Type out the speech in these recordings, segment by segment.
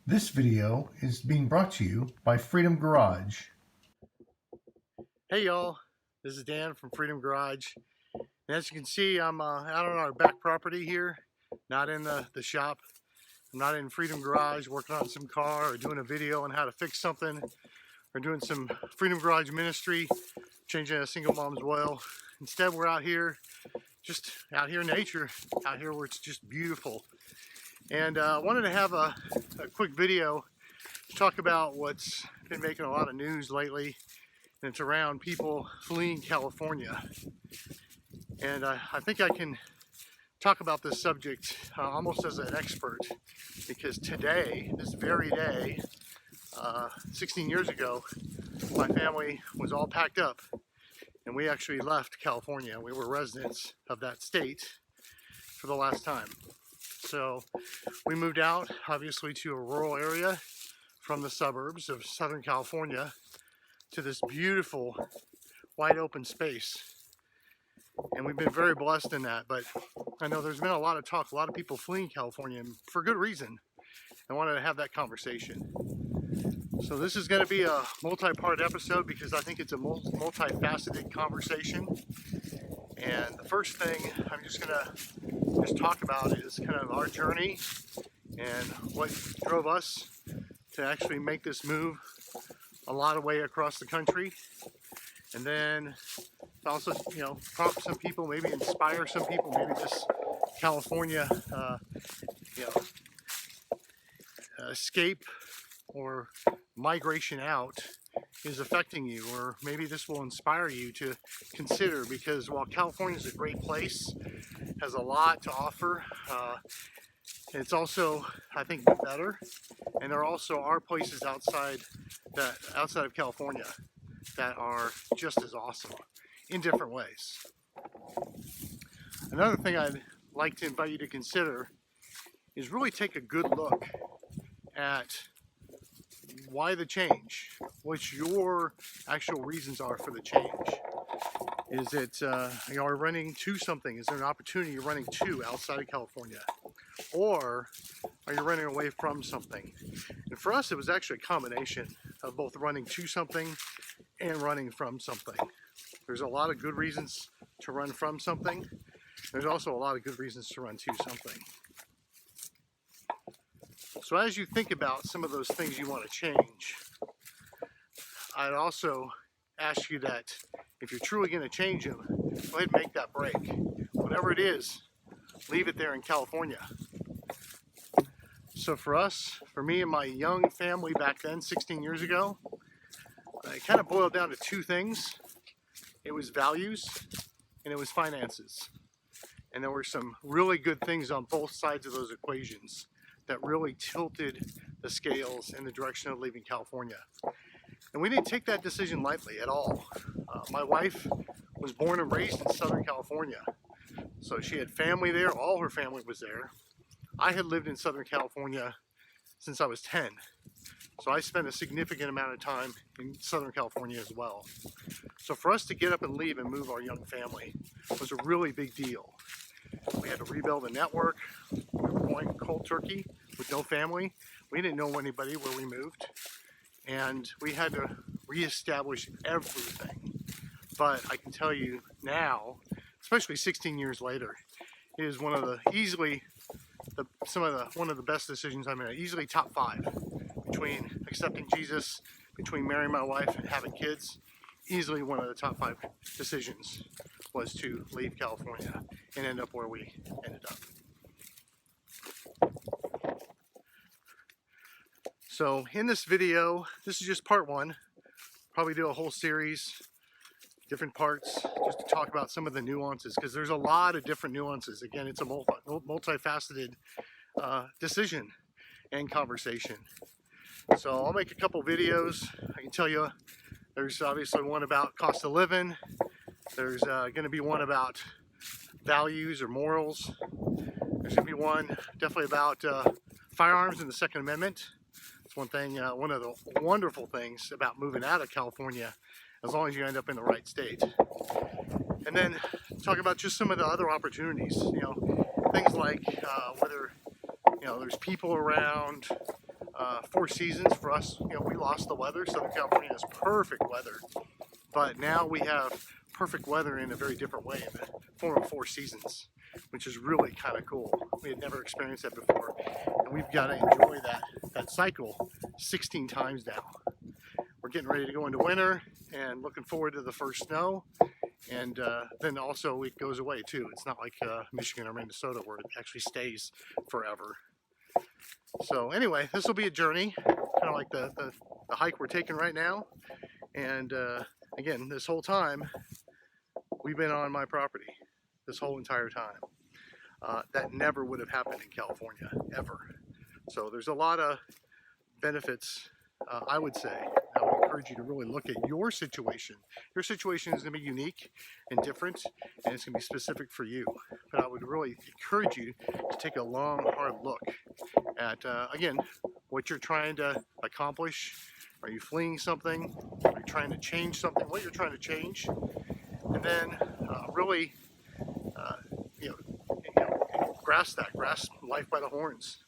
This video is being brought to you by Freedom Garage. Hey y'all, this is Dan from Freedom Garage. And as you can see, I'm out on our back property here, not in the shop. I'm not in Freedom Garage working on some car or doing a video on how to fix something or doing some Freedom Garage ministry, changing a single mom's oil. Instead, we're out here, just out here in nature, out here where it's just beautiful. And I wanted to have a quick video to talk about what's been making a lot of news lately. And it's around people fleeing California. And I think I can talk about this subject almost as an expert, because today, this very day, 16 years ago, my family was all packed up and we actually left California. We were residents of that state for the last time. So we moved out, obviously, to a rural area from the suburbs of Southern California to this beautiful wide open space, and we've been very blessed in that. But I know there's been a lot of talk, a lot of people fleeing California, and for good reason. I wanted to have that conversation. So this is going to be a multi-part episode because I think it's a multifaceted conversation. And the first thing I'm just going to talk about is kind of our journey and what drove us to actually make this move a lot of way across the country. And then also, prompt some people, maybe inspire some people, maybe this California, escape or migration out is affecting you, or maybe this will inspire you to consider, because while California is a great place, has a lot to offer, it's also, I think, better. And there also are places outside of California that are just as awesome in different ways. Another thing I'd like to invite you to consider is really take a good look at why the change, what your actual reasons are for the change. Is it, are you running to something? Is there an opportunity you're running to outside of California? Or are you running away from something? And for us, it was actually a combination of both running to something and running from something. There's a lot of good reasons to run from something. There's also a lot of good reasons to run to something. So as you think about some of those things you want to change, I'd also ask you that if you're truly going to change them, go ahead and make that break. Whatever it is, leave it there in California. So for us, for me and my young family back then, 16 years ago, it kind of boiled down to two things. It was values and it was finances. And there were some really good things on both sides of those equations that really tilted the scales in the direction of leaving California. And we didn't take that decision lightly at all. My wife was born and raised in Southern California. So she had family there, all her family was there. I had lived in Southern California since I was 10. So I spent a significant amount of time in Southern California as well. So for us to get up and leave and move our young family was a really big deal. We had to rebuild a network. We were going cold turkey with no family. We didn't know anybody where we moved. And we had to reestablish everything. But I can tell you now, especially 16 years later, it is one of the one of the best decisions I made. Easily top 5 between accepting Jesus, between marrying my wife and having kids. Easily one of the top 5 decisions was to leave California and end up where we ended up. So in this video, this is just part 1. Probably do a whole series, different parts, just to talk about some of the nuances, because there's a lot of different nuances. Again, it's a multifaceted decision and conversation. So I'll make a couple videos. I can tell you there's obviously one about cost of living. There's going to be one about values or morals. There's going to be one definitely about firearms and the Second Amendment. It's one thing, one of the wonderful things about moving out of California, as long as you end up in the right state. And then talk about just some of the other opportunities, things like whether there's people around, Four seasons for us. You know, we lost the weather. Southern California has perfect weather, but now we have perfect weather in a very different way in the form of four seasons, which is really kind of cool. We had never experienced that before, and we've got to enjoy that cycle 16 times now. We're getting ready to go into winter and looking forward to the first snow, and then also it goes away too. It's not like Michigan or Minnesota where it actually stays forever. So anyway, this will be a journey, kind of like the hike we're taking right now. And again, this whole time, we've been on my property, this whole entire time. That never would have happened in California, ever. So there's a lot of benefits, I would say. I would encourage you to really look at your situation. Your situation is going to be unique and different, and it's going to be specific for you. But I would really encourage you to take a long, hard look at, again, what you're trying to accomplish. Are you fleeing something? Are you trying to change something? What you're trying to change? And then really, grasp life by the horns.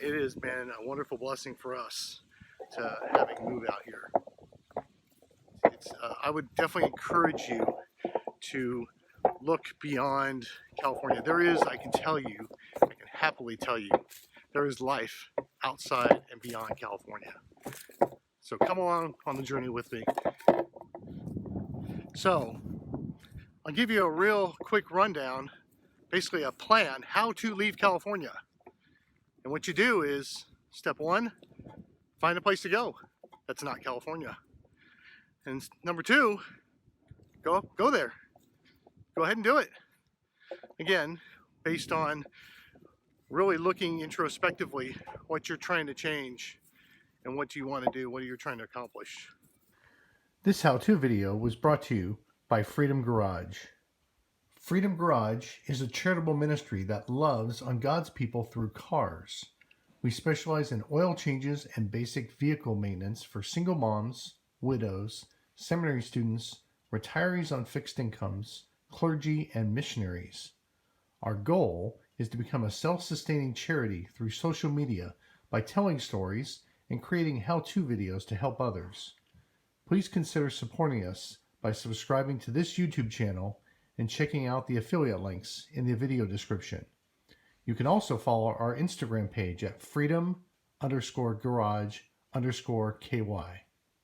It has been a wonderful blessing for us to having moved out here. I would definitely encourage you to look beyond California. There is, I can happily tell you, there is life outside and beyond California. So come along on the journey with me. So I'll give you a real quick rundown, basically a plan how to leave California. And what you do is, step one, find a place to go that's not California. And number two, go there. Go ahead and do it. Again, based on really looking introspectively what you're trying to change and what do you want to do, what are you trying to accomplish. This how-to video was brought to you by Freedom Garage. Freedom Garage is a charitable ministry that loves on God's people through cars. We specialize in oil changes and basic vehicle maintenance for single moms, widows, seminary students, retirees on fixed incomes, clergy, and missionaries. Our goal is to become a self-sustaining charity through social media by telling stories and creating how-to videos to help others. Please consider supporting us by subscribing to this YouTube channel and checking out the affiliate links in the video description. You can also follow our Instagram page at freedom_garage_KY.